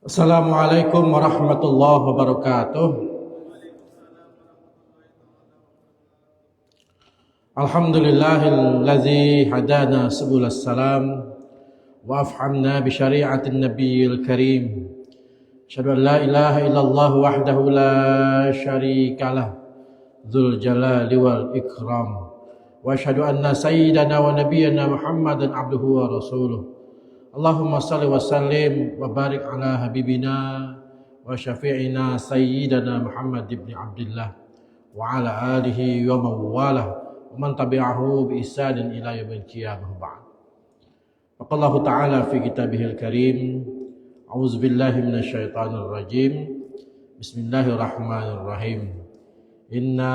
Assalamualaikum warahmatullahi wabarakatuh. Alhamdulillahillazi hadana subulas salam wa afhamna bi syari'atin nabiyil karim. Asyhadu an la ilaha illallah wahdahu la syarikalah dzul jalali wal ikram. Wa asyhadu anna sayyidana wa nabiyyana Muhammadan abduhu wa rasuluh. Allahumma salli wa sallim wa barik ala habibina wa syafi'ina sayyidina Muhammad ibn Abdullah wa ala alihi wa mawalah wa man tabi'ahu bi ihsanin ila yaumil qiyamah ba'd. Faqallahu ta'ala fi kitabihil karim. A'udzu billahi minasyaitonir rajim. Bismillahirrahmanirrahim. Inna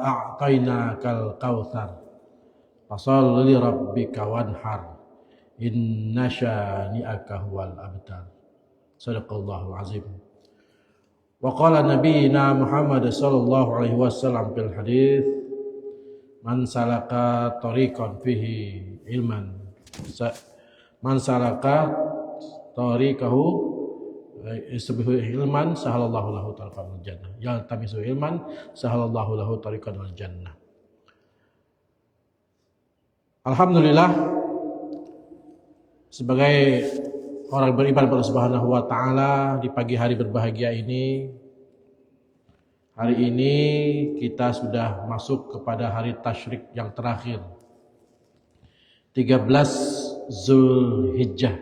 a'tainakal kautsar. Fashalli li rabbika wanhar. Inna syani'aka huwal abtar. Sadaqallahul azim. Wa qala nabiyina Muhammad sallallahu alaihi wasallam fil hadits, man salaka tariqan fihi ilman man salaka tariqahu isbihu ilman sahalallahu lahu tariqan al jannah. Yaltamisu ilman sahalallahu lahu tariqan al jannah. Alhamdulillah, sebagai orang beriman kepada Subhanahu wa taala di pagi hari berbahagia ini, hari ini kita sudah masuk kepada hari tasyrik yang terakhir, 13 Zulhijjah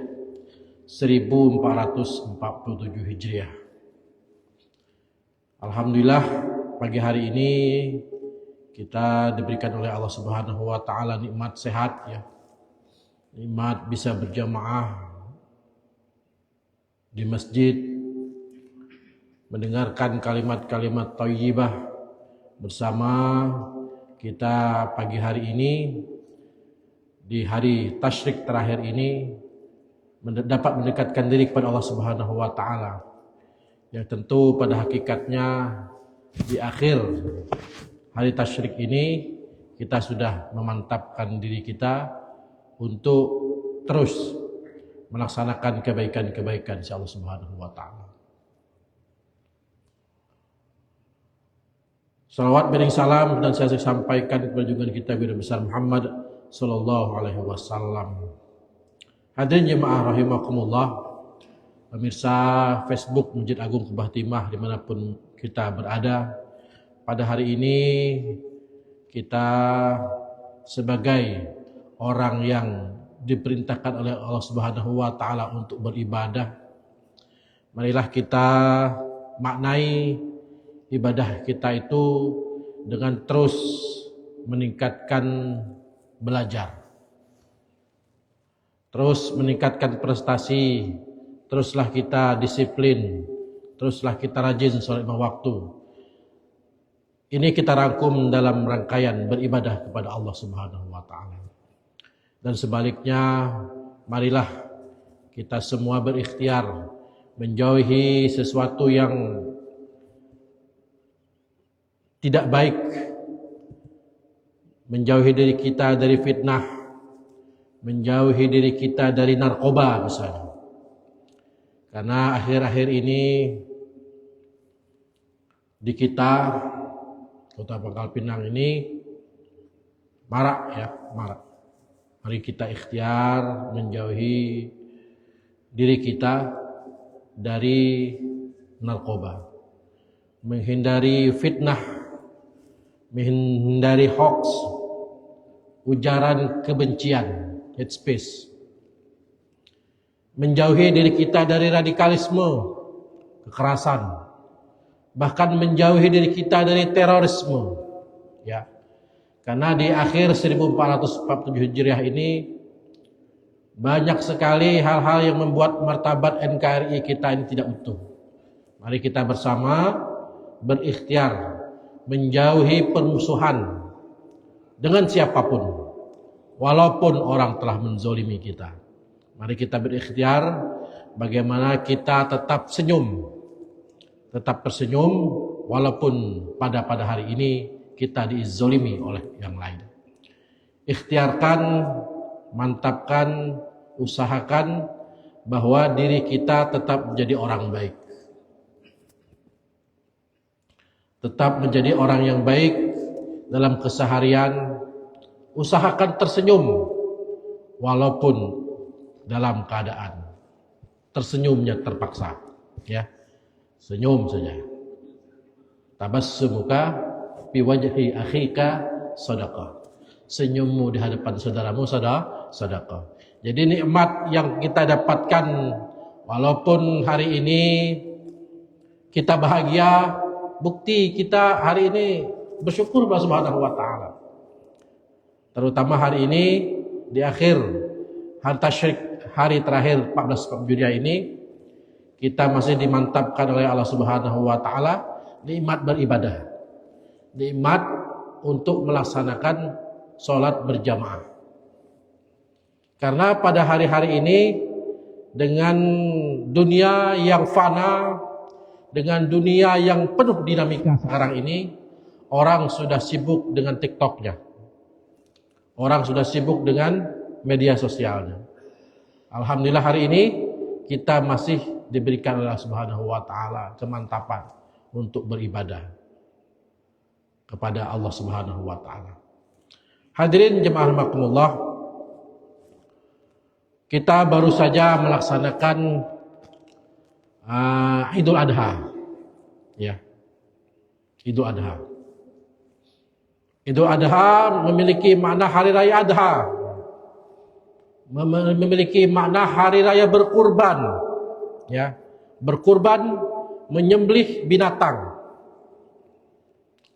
1447 Hijriah. Alhamdulillah, pagi hari ini kita diberikan oleh Allah Subhanahu wa taala nikmat sehat, ya. Nikmat bisa berjamaah di masjid, mendengarkan kalimat-kalimat thayyibah bersama kita pagi hari ini, di hari tasyrik terakhir ini, dapat mendekatkan diri kepada Allah Subhanahu wa taala. Yang tentu pada hakikatnya di akhir hari tasyrik ini kita sudah memantapkan diri kita untuk terus melaksanakan kebaikan-kebaikan insya Allah Subhanahu wa ta'ala. Salawat bering salam dan saya sampaikan kepada junjungan kita Nabi besar Muhammad sallallahu alaihi wasallam. Hadirin jemaah rahimakumullah, pemirsa Facebook Masjid Agung Kubah Timah dimanapun kita berada, pada hari ini kita sebagai orang yang diperintahkan oleh Allah Subhanahu wa taala untuk beribadah, marilah kita maknai ibadah kita itu dengan terus meningkatkan belajar, terus meningkatkan prestasi, teruslah kita disiplin, teruslah kita rajin sholat 5 waktu. Ini kita rangkum dalam rangkaian beribadah kepada Allah Subhanahu wa taala. Dan sebaliknya, marilah kita semua berikhtiar menjauhi sesuatu yang tidak baik, menjauhi diri kita dari fitnah, menjauhi diri kita dari narkoba misalnya. Karena akhir-akhir ini di kita, Kota Pangkal Pinang ini marak, ya, marak. Mari kita ikhtiar menjauhi diri kita dari narkoba, menghindari fitnah, menghindari hoax, ujaran kebencian, hate speech, menjauhi diri kita dari radikalisme, kekerasan, bahkan menjauhi diri kita dari terorisme, ya. Karena di akhir 1447 Hijriah ini banyak sekali hal-hal yang membuat martabat NKRI kita ini tidak utuh. Mari kita bersama berikhtiar menjauhi permusuhan dengan siapapun, walaupun orang telah menzolimi kita. Mari kita berikhtiar bagaimana kita tetap senyum, tetap tersenyum walaupun pada hari ini kita dizolimi oleh yang lain. Ikhtiarkan, mantapkan, usahakan bahwa diri kita tetap menjadi orang baik. Tetap menjadi orang yang baik dalam keseharian, usahakan tersenyum walaupun dalam keadaan tersenyumnya terpaksa, ya. Senyum saja. Tabassumuka fi wajhi akhika sadaqah. Senyummu di hadapan saudaramu sedekah. Jadi nikmat yang kita dapatkan walaupun hari ini kita bahagia, bukti kita hari ini bersyukur kepada Subhanahu wa taala. Terutama hari ini di akhir hari tasyrik, hari terakhir 14 dunia ini, kita masih dimantapkan oleh Allah Subhanahu wa taala nikmat beribadah. Nikmat untuk melaksanakan sholat berjamaah. Karena pada hari-hari ini dengan dunia yang fana, dengan dunia yang penuh dinamika sekarang ini, orang sudah sibuk dengan TikToknya. Orang sudah sibuk dengan media sosialnya. Alhamdulillah hari ini kita masih diberikan oleh Allah Subhanahu wa taala kemantapan untuk beribadah kepada Allah Subhanahu wa taala. Hadirin jemaah rahimakumullah, kita baru saja melaksanakan Idul Adha, ya. Idul Adha. Idul Adha memiliki makna hari raya Adha, memiliki makna hari raya berkurban, ya. Berkurban, menyembelih binatang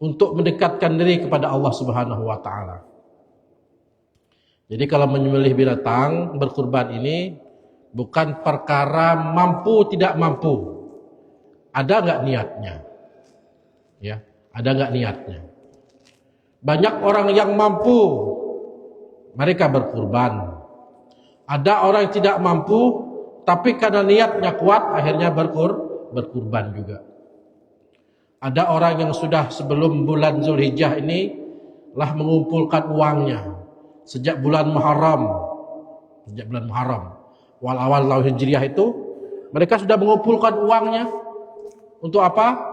untuk mendekatkan diri kepada Allah Subhanahu wa taala. Jadi kalau menyembelih binatang, berkurban ini bukan perkara mampu tidak mampu. Ada enggak niatnya? Ya, ada enggak niatnya? Banyak orang yang mampu, mereka berkurban. Ada orang yang tidak mampu, tapi karena niatnya kuat, akhirnya berkurban juga. Ada orang yang sudah sebelum bulan Zulhijjah ini lah mengumpulkan uangnya. Sejak bulan Muharram, awal tahun Hijriah itu, mereka sudah mengumpulkan uangnya untuk apa?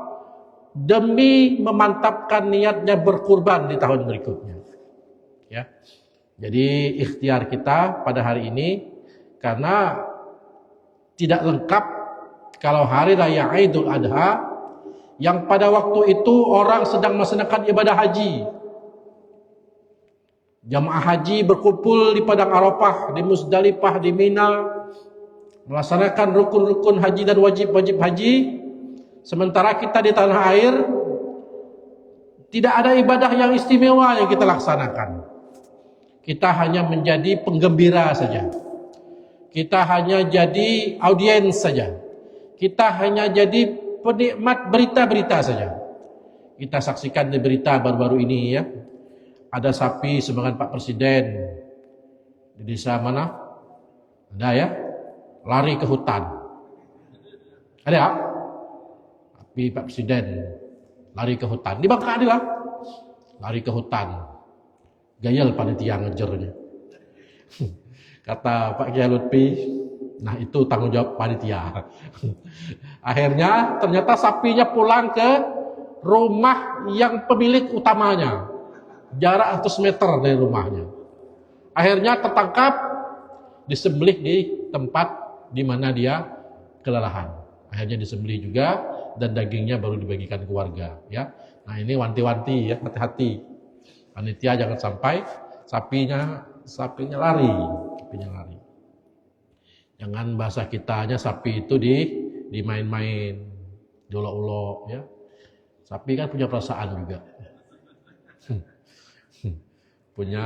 Demi memantapkan niatnya berkurban di tahun berikutnya. Ya, jadi ikhtiar kita pada hari ini, karena tidak lengkap kalau hari raya Idul Adha yang pada waktu itu orang sedang melaksanakan ibadah haji. Jamaah haji berkumpul di padang Arafah, di Musdalifah, di Mina, melaksanakan rukun-rukun haji dan wajib-wajib haji. Sementara kita di tanah air tidak ada ibadah yang istimewa yang kita laksanakan. Kita hanya menjadi penggembira saja. Kita hanya jadi audiens saja. Kita hanya jadi penikmat berita-berita saja. Kita saksikan di berita baru-baru ini, ya. Ada sapi sumbangan Pak Presiden di desa mana? Ada, ya? Lari ke hutan. Ada, ya? Sapi Pak Presiden lari ke hutan. Di Bangka ada, lari ke hutan. Gayal panitia ngejernya. Kata Pak Kiai Lutfi, nah itu tanggung jawab panitia. Akhirnya ternyata sapinya pulang ke rumah yang pemilik utamanya. Jarak 100 meter dari rumahnya. Akhirnya tertangkap, disembelih di tempat di mana dia kelelahan. Akhirnya disembelih juga dan dagingnya baru dibagikan keluarga, ya. Nah, ini wanti-wanti, ya, hati-hati. Panitia jangan sampai sapinya lari. Jangan bahasa kitanya sapi itu dimain-main, diolok-olok, ya. Sapi kan punya perasaan juga. Punya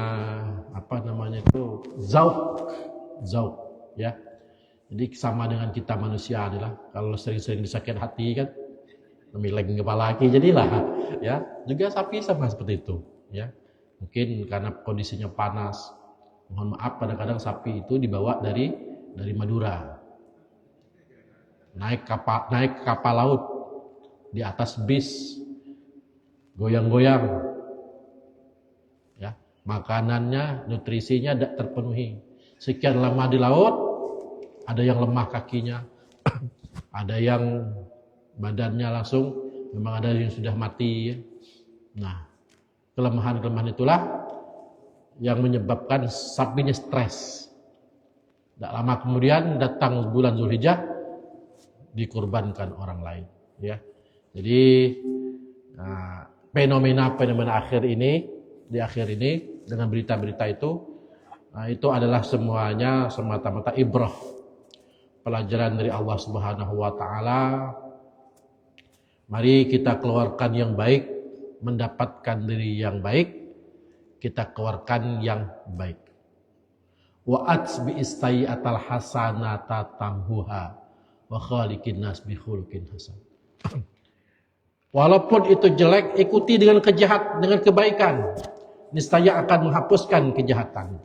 apa namanya itu, zauk, ya. Jadi sama dengan kita manusia adalah kalau sering-sering disakit hati kan, memileng kepala kaki jadilah, ya. Juga sapi sama seperti itu, ya. Mungkin karena kondisinya panas, mohon maaf, kadang-kadang sapi itu dibawa dari Madura, naik kapal laut di atas bis, goyang-goyang. Makanannya, nutrisinya tidak terpenuhi. Sekian lama di laut, ada yang lemah kakinya, ada yang badannya langsung memang ada yang sudah mati. Nah, kelemahan-kelemahan itulah yang menyebabkan sapinya stres. Tidak lama kemudian datang bulan Zulhijjah, dikurbankan orang lain. Ya, jadi fenomena-fenomena di akhir ini dengan berita-berita itu adalah semuanya semata-mata ibrah, pelajaran dari Allah Subhanahu wa taala. Mari kita keluarkan yang baik, mendapatkan dari yang baik, kita keluarkan yang baik. Wa atsbi istayyatal hasanata tamhuha wa khaliqin nas bi khuluqin hasan. Walaupun itu jelek, ikuti dengan kebaikan. Niscaya akan menghapuskan kejahatan.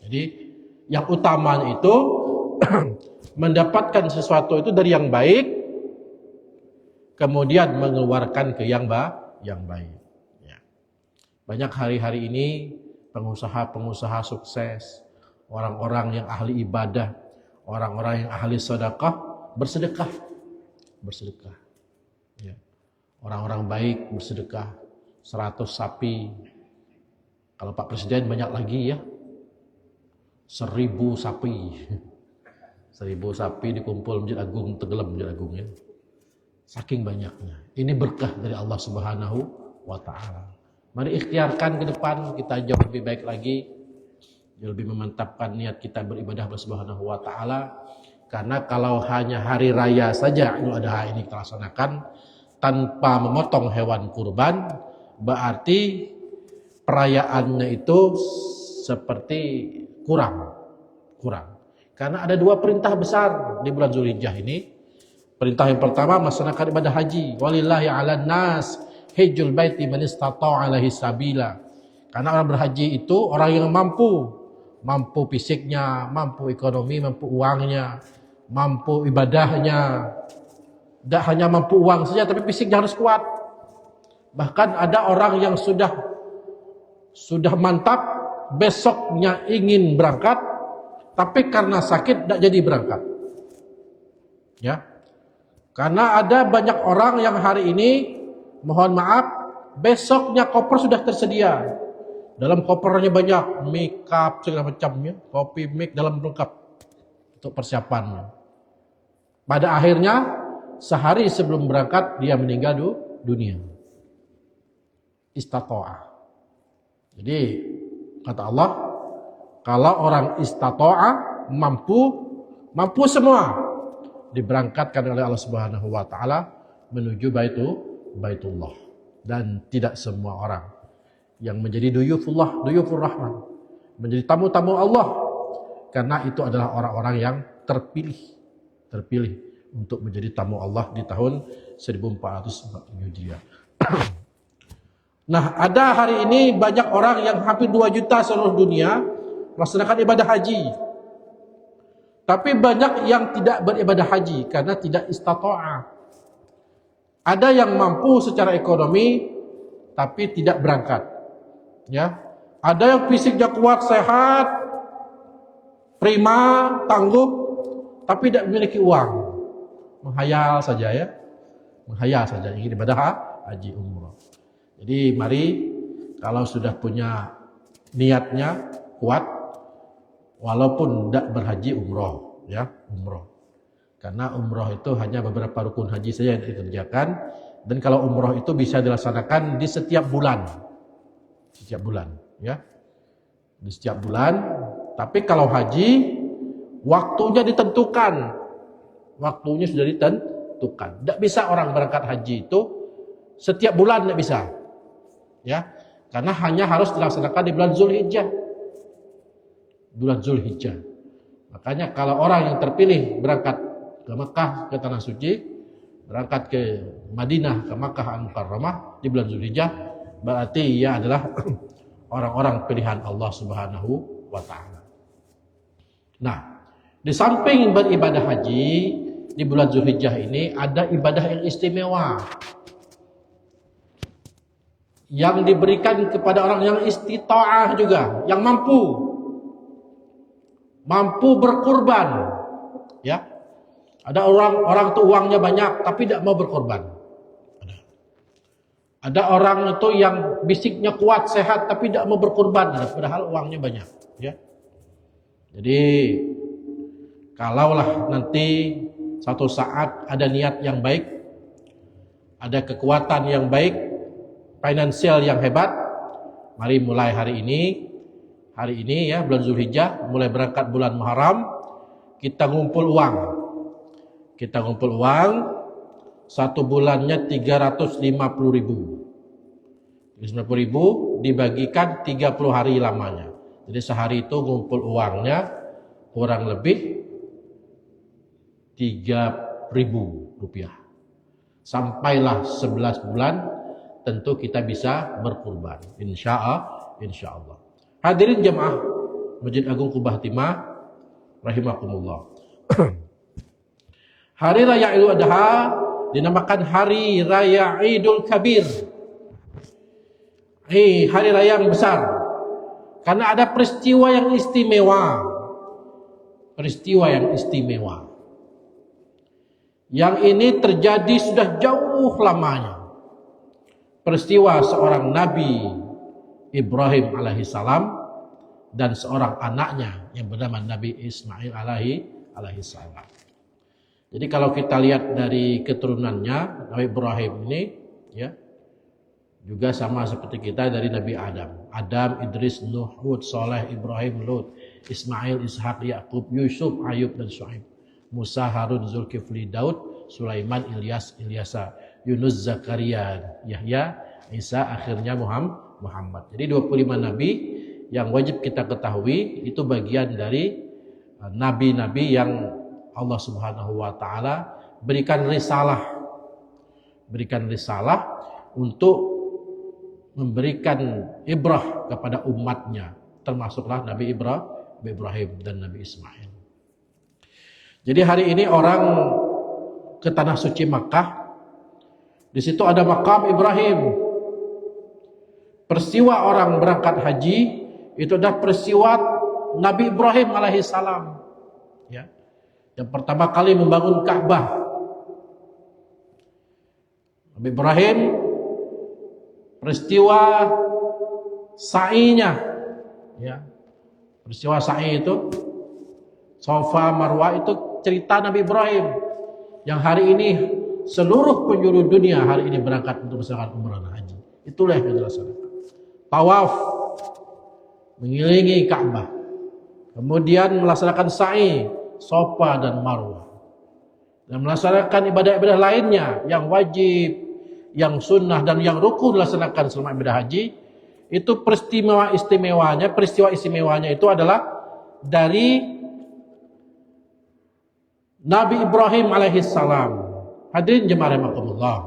Jadi yang utama itu mendapatkan sesuatu itu dari yang baik, kemudian mengeluarkan ke yang baik. Ya. Banyak hari-hari ini pengusaha-pengusaha sukses, orang-orang yang ahli ibadah, orang-orang yang ahli sedekah, bersedekah. Ya. Orang-orang baik bersedekah 100 sapi. Kalau Pak Presiden banyak lagi ya, 1000 sapi. 1000 sapi dikumpul Masjid Agung, tenggelam Masjid Agung ya. Saking banyaknya. Ini berkah dari Allah Subhanahu wa taala. Mari ikhtiarkan ke depan kita jauh lebih baik lagi, lebih memantapkan niat kita beribadah Allah Subhanahu wa taala. Karena kalau hanya hari raya saja Idul Adha ini kita laksanakan tanpa memotong hewan kurban, berarti perayaannya itu seperti kurang. Karena ada 2 perintah besar di bulan Zulhijjah ini. Perintah yang pertama melaksanakan ibadah haji. Walillahi 'alan nas hajjul baiti man istata'a ilaihi sabila. Karena orang berhaji itu orang yang mampu fisiknya, mampu ekonomi, mampu uangnya, mampu ibadahnya. Tidak hanya mampu uang saja, tapi fisiknya harus kuat. Bahkan ada orang yang sudah mantap, besoknya ingin berangkat, tapi karena sakit tidak jadi berangkat. Ya, karena ada banyak orang yang hari ini, mohon maaf, besoknya koper sudah tersedia. Dalam kopernya banyak make up segala macamnya, kopi, make dalam lengkap untuk persiapannya. Pada akhirnya sehari sebelum berangkat dia meninggal dunia. Istato'ah. Jadi kata Allah, kalau orang istato'ah mampu semua, diberangkatkan oleh Allah Subhanahu wa taala menuju Baitullah. Dan tidak semua orang yang menjadi duyufur rahman, menjadi tamu-tamu Allah, karena itu adalah orang-orang yang terpilih untuk menjadi tamu Allah di tahun 1440 Hijriah. Nah, ada hari ini banyak orang yang hampir 2 juta seluruh dunia melaksanakan ibadah haji. Tapi banyak yang tidak beribadah haji karena tidak istato'ah. Ada yang mampu secara ekonomi tapi tidak berangkat. Ya. Ada yang fisiknya kuat, sehat, prima, tangguh, tapi tidak memiliki uang. Menghayal saja ingin ibadah haji umrah. Jadi mari kalau sudah punya niatnya kuat, walaupun tidak berhaji umrah, ya umrah. Karena umrah itu hanya beberapa rukun haji saja yang dikerjakan, dan kalau umrah itu bisa dilaksanakan di setiap bulan, ya, di setiap bulan. Tapi kalau haji waktunya ditentukan. Waktunya sudah ditentukan. Tidak bisa orang berangkat haji itu setiap bulan, tidak bisa. Ya, karena hanya harus dilaksanakan di bulan Zulhijjah. Makanya kalau orang yang terpilih berangkat ke Mekah, ke Tanah Suci, berangkat ke Madinah, ke Makkah Al-Mukarramah di bulan Zulhijjah, berarti ia adalah orang-orang pilihan Allah Subhanahu wa taala. Nah, di samping beribadah haji di bulan Zulhijjah ini ada ibadah yang istimewa yang diberikan kepada orang yang istita'ah juga, yang mampu berkurban Ya, ada orang itu uangnya banyak tapi tidak mau berkorban. Ada orang itu yang fisiknya kuat, sehat tapi tidak mau berkorban, padahal uangnya banyak. Ya, jadi kalaulah nanti suatu saat ada niat yang baik, ada kekuatan yang baik, finansial yang hebat, mari mulai hari ini ya, bulan Zulhijjah, mulai berangkat bulan Muharram, kita ngumpul uang. Satu bulannya 350.000. 350.000 dibagikan 30 hari lamanya. Jadi sehari itu ngumpul uangnya kurang lebih 3.000 rupiah. Sampailah 11 bulan, tentu kita bisa berkurban. Insya Allah. Hadirin jemaah Masjid Agung Kubah Timah rahimakumullah. Hari Raya Idul Adha dinamakan Hari Raya Idul Kabir. Hari raya yang besar. Karena ada peristiwa yang istimewa. Yang ini terjadi sudah jauh lamanya. Peristiwa seorang Nabi Ibrahim alaihissalam dan seorang anaknya yang bernama Nabi Ismail alaihissalam. Jadi kalau kita lihat dari keturunannya, Nabi Ibrahim ini ya juga sama seperti kita dari Nabi Adam. Adam, Idris, Nuh, Hud, Saleh, Ibrahim, Lut, Ismail, Ishak, Yakub, Yusuf, Ayub dan Syuaib. Musa, Harun, Zulkifli, Daud, Sulaiman, Ilyas, Ilyasa, Yunus, Zakaria, Yahya, Isa, akhirnya Muhammad. Jadi 25 nabi yang wajib kita ketahui itu bagian dari nabi-nabi yang Allah Subhanahu wa taala berikan risalah untuk memberikan ibrah kepada umatnya, termasuklah Nabi Ibrahim dan Nabi Ismail. Jadi hari ini orang ke tanah suci Makkah, di situ ada makam Ibrahim. Peristiwa orang berangkat haji itu adalah peristiwa Nabi Ibrahim alaihissalam. Ya, yang pertama kali membangun Ka'bah. Nabi Ibrahim, peristiwa sa'inya, ya, peristiwa sa'i itu, Safa Marwah itu cerita Nabi Ibrahim yang hari ini seluruh penjuru dunia hari ini berangkat untuk melaksanakan umrah dan haji. Itulah yang dilaksanakan. Tawaf mengelilingi Ka'bah, kemudian melaksanakan sa'i Safa dan Marwah, dan melaksanakan ibadah-ibadah lainnya yang wajib, yang sunnah dan yang rukun dilaksanakan selama ibadah haji. Itu peristiwa istimewanya itu adalah dari Nabi Ibrahim alaihissalam. Hadirin jemaah rahimakumullah.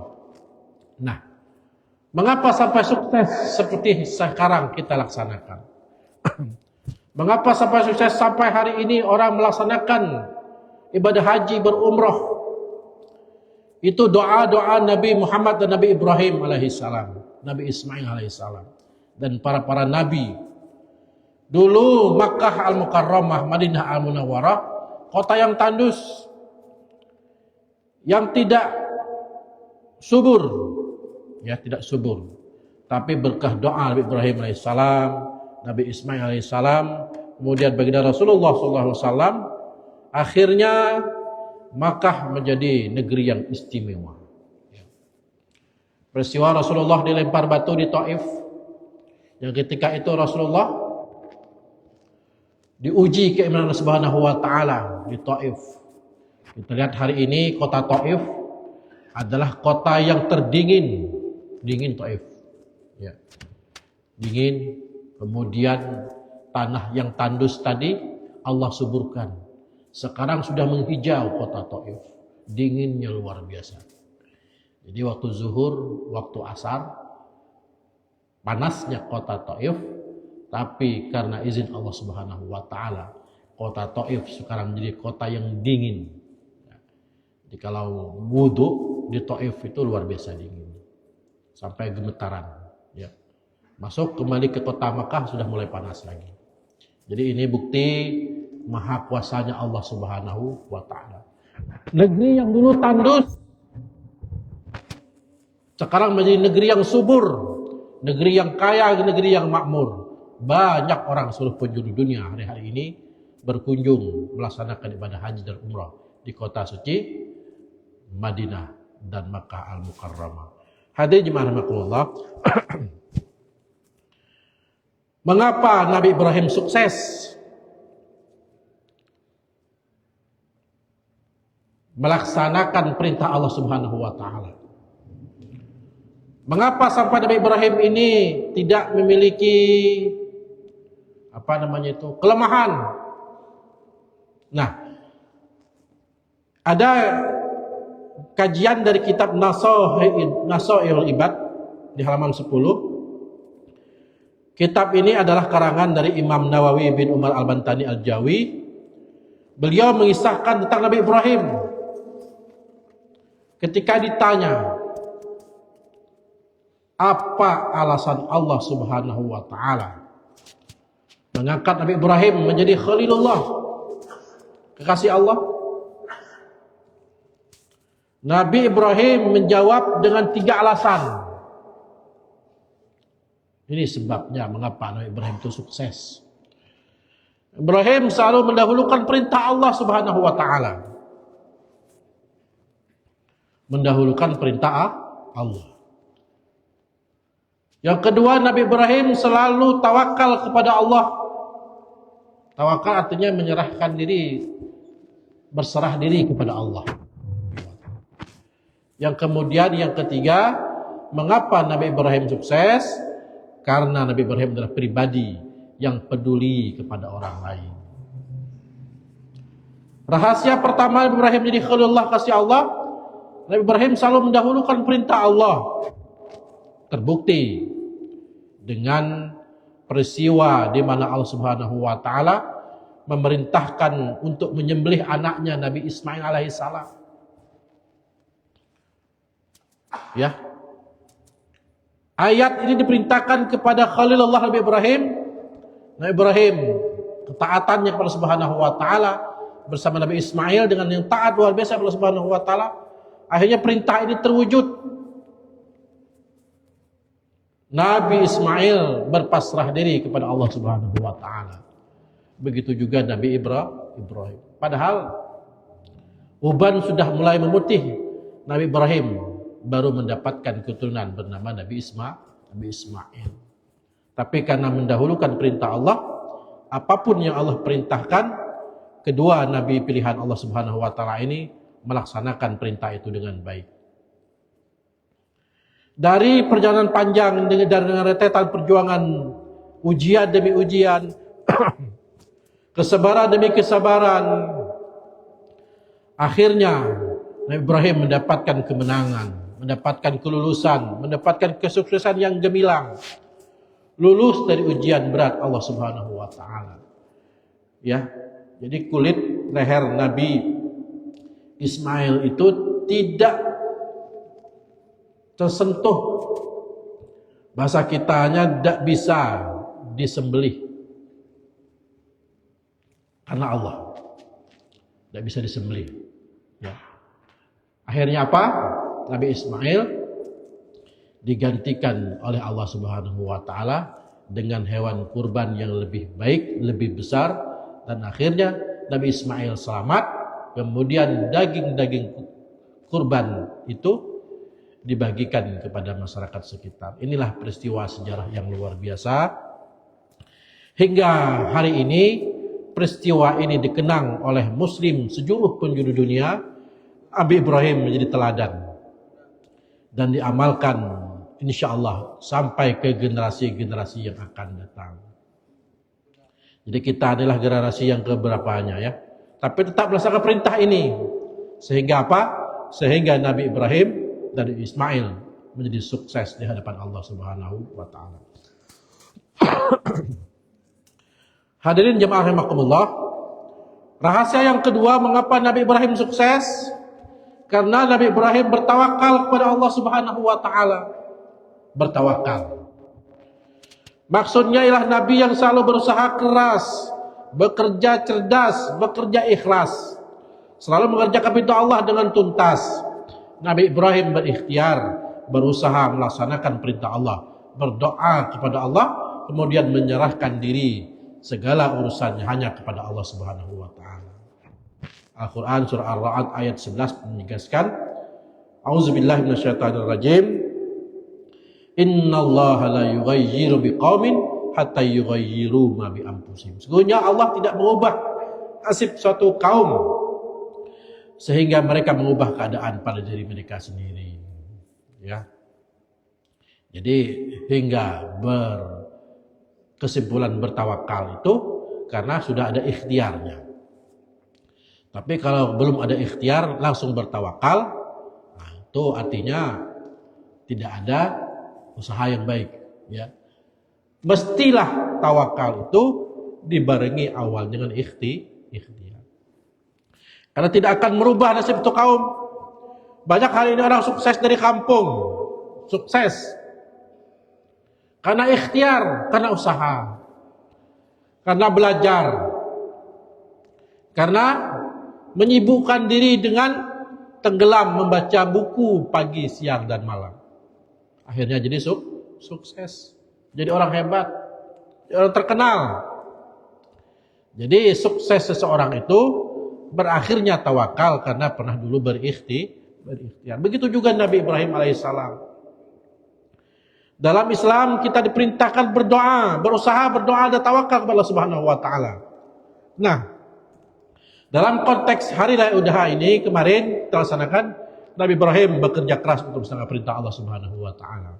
Nah, mengapa sampai sukses seperti sekarang kita laksanakan? Mengapa sampai sukses sampai hari ini orang melaksanakan ibadah haji berumrah? Itu doa-doa Nabi Muhammad dan Nabi Ibrahim alaihissalam, Nabi Ismail alaihissalam, dan para nabi. Dulu Makkah Al-Mukarramah, Madinah Al-Munawwarah, kota yang tandus, yang tidak subur, ya tidak subur. Tapi berkah doa Nabi Ibrahim alaihissalam, Nabi Ismail alaihissalam, kemudian baginda Rasulullah SAW, akhirnya Makkah menjadi negeri yang istimewa. Peristiwa Rasulullah dilempar batu di Taif, yang ketika itu Rasulullah diuji keimanan Subhanahu wa taala di Taif. Kita lihat hari ini kota Taif adalah kota yang terdingin, dingin Taif. Ya. Dingin, kemudian tanah yang tandus tadi Allah suburkan. Sekarang sudah menghijau kota Taif, dinginnya luar biasa. Jadi waktu zuhur, waktu asar, panasnya kota Taif, tapi karena izin Allah Subhanahu wa taala, kota Taif sekarang menjadi kota yang dingin. Jadi kalau wudu di Taif itu luar biasa dingin, sampai gemetaran. Ya. Masuk kembali ke kota Makkah sudah mulai panas lagi. Jadi ini bukti maha kuasanya Allah Subhanahu wa ta'ala. Negeri yang dulu tandus sekarang menjadi negeri yang subur, negeri yang kaya, negeri yang makmur. Banyak orang seluruh penjuru dunia hari-hari ini berkunjung melaksanakan ibadah haji dan umrah di kota suci Madinah dan Makkah Al-Mukarramah. Hadirin jemaah rahimakumullah. Mengapa Nabi Ibrahim sukses melaksanakan perintah Allah Subhanahu wa taala? Mengapa sampai Nabi Ibrahim ini tidak memiliki kelemahan? Nah, ada kajian dari kitab Nasaihul Ibad di halaman 10. Kitab ini adalah karangan dari Imam Nawawi bin Umar Al-Bantani Al-Jawi. Beliau mengisahkan tentang Nabi Ibrahim ketika ditanya, apa alasan Allah Subhanahu wa ta'ala mengangkat Nabi Ibrahim menjadi Khalilullah, kekasih Allah? Nabi Ibrahim menjawab dengan 3 alasan. Ini sebabnya mengapa Nabi Ibrahim itu sukses. Ibrahim selalu mendahulukan perintah Allah Subhanahu wa ta'ala. Mendahulukan perintah Allah. Yang kedua, Nabi Ibrahim selalu tawakal kepada Allah. Tawakal artinya menyerahkan diri, berserah diri kepada Allah. Yang kemudian, yang ketiga, mengapa Nabi Ibrahim sukses? Karena Nabi Ibrahim adalah pribadi yang peduli kepada orang lain. Rahasia pertama Nabi Ibrahim jadi Khalilullah, kasih Allah, Nabi Ibrahim selalu mendahulukan perintah Allah. Terbukti dengan peristiwa di mana Allah Subhanahu wa taala memerintahkan untuk menyembelih anaknya Nabi Ismail alaihissalam. Ya. Ayat ini diperintahkan kepada Khalilullah Nabi Ibrahim. Nabi Ibrahim ketaatannya kepada Subhanahu wa taala bersama Nabi Ismail dengan yang taat luar biasa kepada Subhanahu wa taala. Akhirnya perintah ini terwujud. Nabi Ismail berpasrah diri kepada Allah Subhanahu wa taala. Begitu juga Nabi Ibrahim. Padahal uban sudah mulai memutih, Nabi Ibrahim baru mendapatkan keturunan bernama Nabi Ismail. Tapi karena mendahulukan perintah Allah, apapun yang Allah perintahkan, kedua nabi pilihan Allah Subhanahu wa taala ini melaksanakan perintah itu dengan baik. Dari perjalanan panjang dengan rentetan perjuangan, ujian demi ujian, kesabaran demi kesabaran, akhirnya Nabi Ibrahim mendapatkan kemenangan, mendapatkan kelulusan, mendapatkan kesuksesan yang gemilang, lulus dari ujian berat Allah Subhanahu wa taala. Ya, jadi kulit leher Nabi Ismail itu tidak tersentuh, bahasa kitanya tidak bisa disembelih karena Allah, tidak bisa disembelih. Ya. Akhirnya apa? Nabi Ismail digantikan oleh Allah Subhanahu wa taala dengan hewan kurban yang lebih baik, lebih besar, dan akhirnya Nabi Ismail selamat. Kemudian daging-daging kurban itu dibagikan kepada masyarakat sekitar. Inilah peristiwa sejarah yang luar biasa. Hingga hari ini peristiwa ini dikenang oleh muslim seluruh penjuru dunia. Nabi Ibrahim menjadi teladan dan diamalkan insyaallah sampai ke generasi-generasi yang akan datang. Jadi kita adalah generasi yang keberapanya ya. Tapi tetap melaksanakan perintah ini. Sehingga apa? Sehingga Nabi Ibrahim dan Ismail menjadi sukses di hadapan Allah Subhanahu wa taala. Hadirin jemaah rahimakumullah. Rahasia yang kedua mengapa Nabi Ibrahim sukses? Karena Nabi Ibrahim bertawakal kepada Allah Subhanahu wa taala. Bertawakal. Maksudnya ialah Nabi yang selalu berusaha keras bekerja cerdas, bekerja ikhlas, selalu mengerjakan perintah Allah dengan tuntas. Nabi Ibrahim berikhtiar, berusaha melaksanakan perintah Allah, berdoa kepada Allah, kemudian menyerahkan diri segala urusannya hanya kepada Allah Subhanahu wa taala. Al-Qur'an surah Ar-Ra'd ayat 11 menegaskan, A'udzubillahi minasyaitonirrajim. Innallaha la yughayyiru biqaumin hatta yughayyiru ma bi anfusihim. Sesungguhnya Allah tidak mengubah nasib suatu kaum sehingga mereka mengubah keadaan pada diri mereka sendiri. Ya. Jadi hingga kesimpulan bertawakal itu karena sudah ada ikhtiarnya. Tapi kalau belum ada ikhtiar langsung bertawakal, nah itu artinya tidak ada usaha yang baik. Ya. Mestilah tawakal itu dibarengi awal dengan ikhtiar. Karena tidak akan merubah nasib itu kaum. Banyak hari ini orang sukses dari kampung, sukses karena ikhtiar, karena usaha, karena belajar, karena menyibukkan diri dengan tenggelam membaca buku pagi, siang, dan malam. Akhirnya jadi sukses, jadi orang hebat, jadi orang terkenal. Jadi sukses seseorang itu berakhirnya tawakal karena pernah dulu berikhtiar. Begitu juga Nabi Ibrahim alaihissalam. Dalam Islam kita diperintahkan berdoa, berusaha berdoa dan tawakal kepada Allah Subhanahu wa taala. Nah, dalam konteks hari raya Adha ini kemarin terlaksanakan Nabi Ibrahim bekerja keras untuk melaksanakan perintah Allah Subhanahu wa taala.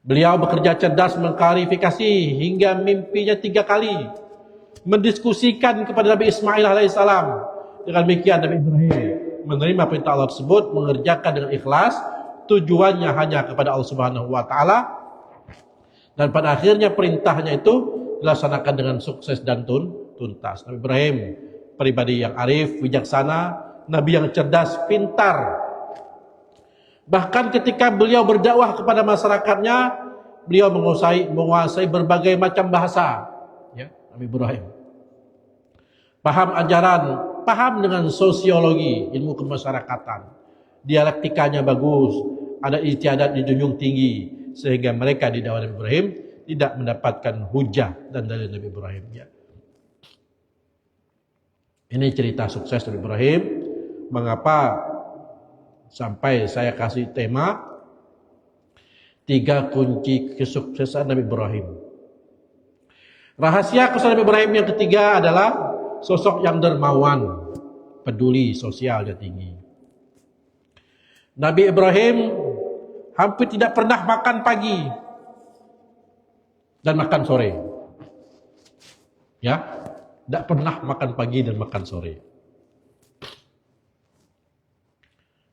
Beliau bekerja cerdas mengklarifikasi hingga mimpinya 3 kali, mendiskusikan kepada Nabi Ismail alaihissalam. Dengan demikian Nabi Ibrahim menerima perintah Allah tersebut, mengerjakan dengan ikhlas, tujuannya hanya kepada Allah Subhanahu wa taala, dan pada akhirnya perintahnya itu dilaksanakan dengan sukses dan tuntas. Nabi Ibrahim pribadi yang arif, bijaksana, nabi yang cerdas, pintar. Bahkan ketika beliau berdakwah kepada masyarakatnya, beliau menguasai berbagai macam bahasa. Ya, Nabi Ibrahim paham ajaran, paham dengan sosiologi, ilmu kemasyarakatan, dialektikanya bagus, ada ijtihadat dijunjung tinggi, sehingga mereka di dakwah Nabi Ibrahim tidak mendapatkan hujah dan dalil Nabi Ibrahim. Ya. Ini cerita sukses Nabi Ibrahim. Mengapa sampai saya kasih tema 3 kunci kesuksesan Nabi Ibrahim. Rahasia kesuksesan Nabi Ibrahim yang ketiga adalah sosok yang dermawan, peduli sosialnya tinggi. Nabi Ibrahim hampir tidak pernah makan pagi dan makan sore. Ya, tidak pernah makan pagi dan makan sore.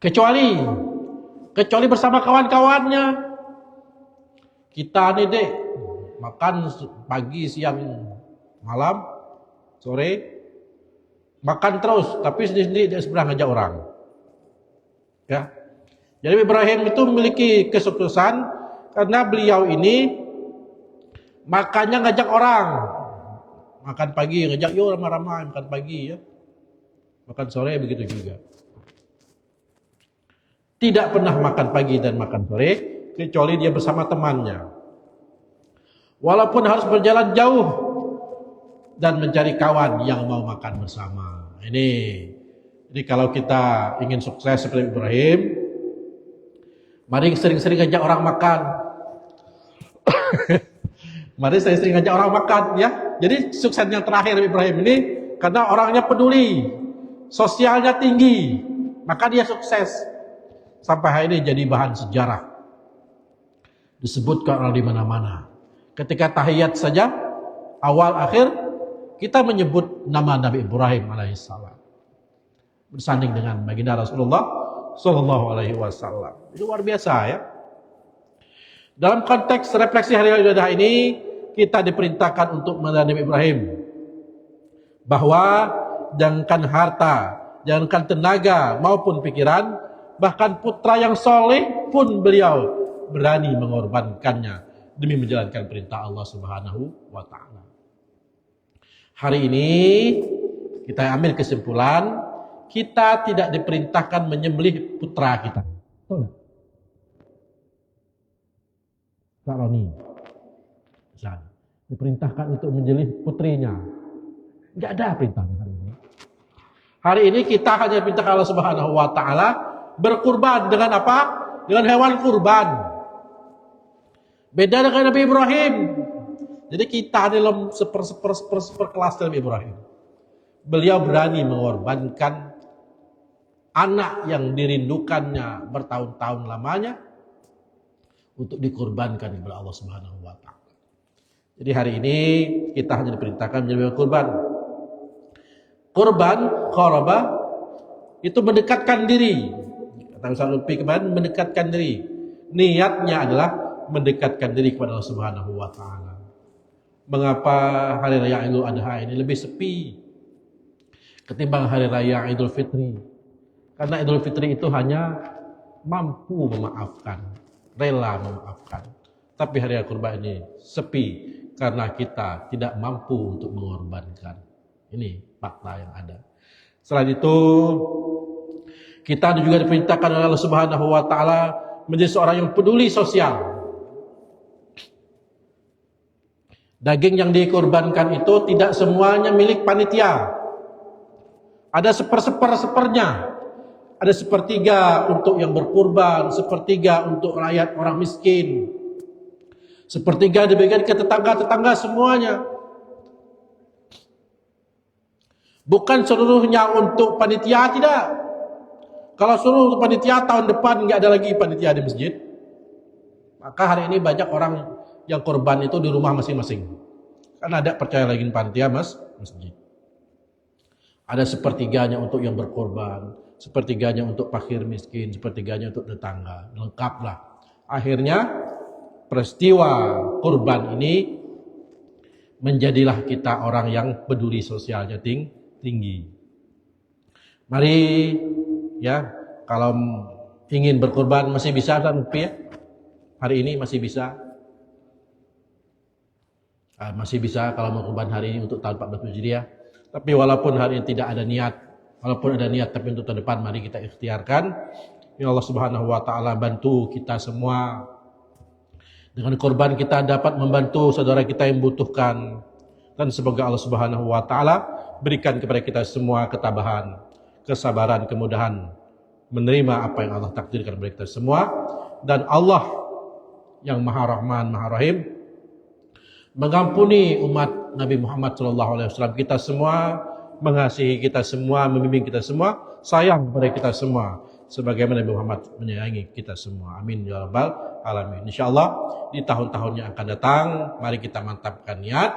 Kecuali bersama kawan-kawannya. Kita nih dek, makan pagi, siang, malam, sore, makan terus, tapi sendiri-sendiri dia seberang ngajak orang. Ya. Jadi Ibrahim itu memiliki kesuksesan karena beliau ini makannya ngajak orang. Makan pagi ngajak, yuk ramai-ramai makan pagi ya. Makan sore begitu juga. Tidak pernah makan pagi dan makan sore kecuali dia bersama temannya. Walaupun harus berjalan jauh dan mencari kawan yang mau makan bersama. Ini kalau kita ingin sukses seperti Ibrahim, mari sering-sering ajak orang makan. Mari sering-sering ajak orang makan ya. Jadi sukses yang terakhir Ibrahim ini karena orangnya peduli, sosialnya tinggi, maka dia sukses. Sampai hari ini jadi bahan sejarah. Disebutkan orang di mana-mana. Ketika tahiyat saja, awal akhir kita menyebut nama Nabi Ibrahim alaihissalam. Bersanding dengan baginda Rasulullah sallallahu alaihi wasallam. Itu luar biasa ya. Dalam konteks refleksi hari raya Adha ini, kita diperintahkan untuk meneladani Nabi Ibrahim. Bahwa jangankan harta, jangankan tenaga maupun pikiran, bahkan putra yang soleh pun beliau berani mengorbankannya demi menjalankan perintah Allah Subhanahu wa taala. Hari ini kita ambil kesimpulan, kita tidak diperintahkan menyembelih putra kita. Betul? Kak Roni, misalnya, diperintahkan untuk menyembelih putrinya. Tidak ada perintah hari ini. Hari ini kita hanya perintah Allah Subhanahu wa taala berkurban dengan apa? Dengan hewan kurban. Beda dengan Nabi Ibrahim. Jadi kita dalam seperkelas Nabi Ibrahim. Beliau berani mengorbankan anak yang dirindukannya bertahun-tahun lamanya untuk dikorbankan kepada Allah Subhanahu wa taala. Jadi hari ini kita hanya diperintahkan menjadi kurban. Kurban, qaraba itu mendekatkan diri. Kata Ustaz Lutfi kemarin, mendekatkan diri. Niatnya adalah mendekatkan diri kepada Allah Subhanahu wa taala. Mengapa hari raya Idul Adha ini lebih sepi ketimbang hari raya Idul Fitri? Karena Idul Fitri itu hanya mampu memaafkan, rela memaafkan. Tapi hari raya kurban ini sepi karena kita tidak mampu untuk mengorbankan. Ini fakta yang ada. Selain itu, kita juga diperintahkan oleh Allah Subhanahu wa taala menjadi seorang yang peduli sosial. Daging yang dikorbankan itu tidak semuanya milik panitia. Ada sepernya. Ada sepertiga untuk yang berkurban, sepertiga untuk rakyat orang miskin. Sepertiga dibagikan ke tetangga-tetangga semuanya. Bukan seluruhnya untuk panitia, tidak. Kalau seluruh untuk panitia, tahun depan nggak ada lagi panitia di masjid. Maka hari ini banyak orang yang korban itu di rumah masing-masing. Karena ada percaya lagi panitia masjid. Ada sepertiganya untuk yang berkorban, sepertiganya untuk fakir miskin, sepertiganya untuk tetangga. Lengkaplah. Akhirnya peristiwa kurban ini menjadilah kita orang yang peduli sosialnya tinggi. Mari ya, kalau ingin berkorban masih bisa kan ya? Hari ini masih bisa. Masih bisa kalau mau kurban hari ini untuk tahun 14 Hijriah. Tapi walaupun hari ini tidak ada niat, walaupun ada niat tapi untuk tahun depan mari kita ikhtiarkan. Ya Allah Subhanahu wa taala bantu kita semua. Dengan korban kita dapat membantu saudara kita yang membutuhkan. Dan semoga Allah Subhanahu wa taala berikan kepada kita semua ketabahan, kesabaran, kemudahan menerima apa yang Allah takdirkan kepada kita semua. Dan Allah yang Maha Rahman, Maha Rahim mengampuni umat Nabi Muhammad SAW, kita semua, mengasihi kita semua, membimbing kita semua, sayang kepada kita semua, sebagaimana Nabi Muhammad menyayangi kita semua. Amin ya rabbal alamin. InsyaAllah di tahun-tahun yang akan datang, mari kita mantapkan niat.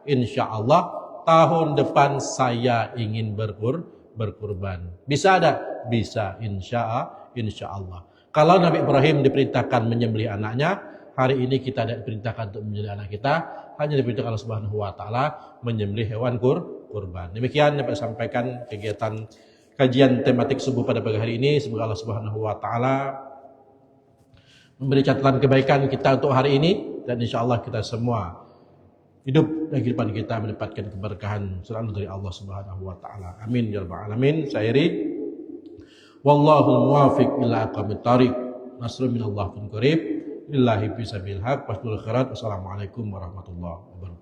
InsyaAllah tahun depan saya ingin berkurban. Bisa ada? Bisa, insyaallah. Kalau Nabi Ibrahim diperintahkan menyembelih anaknya, hari ini kita tidak diperintahkan untuk menyembelih anak kita, hanya diperintahkan Allah Subhanahu wa taala menyembelih hewan kurban. Demikian dapat sampaikan kegiatan kajian tematik subuh pada pagi hari ini. Semoga Allah Subhanahu wa taala memberi catatan kebaikan kita untuk hari ini, dan insyaallah kita semua hidup dan kehidupan kita mendapatkan keberkahan selalu dari Allah Subhanahu wa taala. Amin ya rabbal alamin. Saya Iri. Wallahu muwaffiq ila aqwamit thariq. Nasrun minallah fin qarib. Billahi fi sabilillah. Wassalamualaikum warahmatullahi wabarakatuh.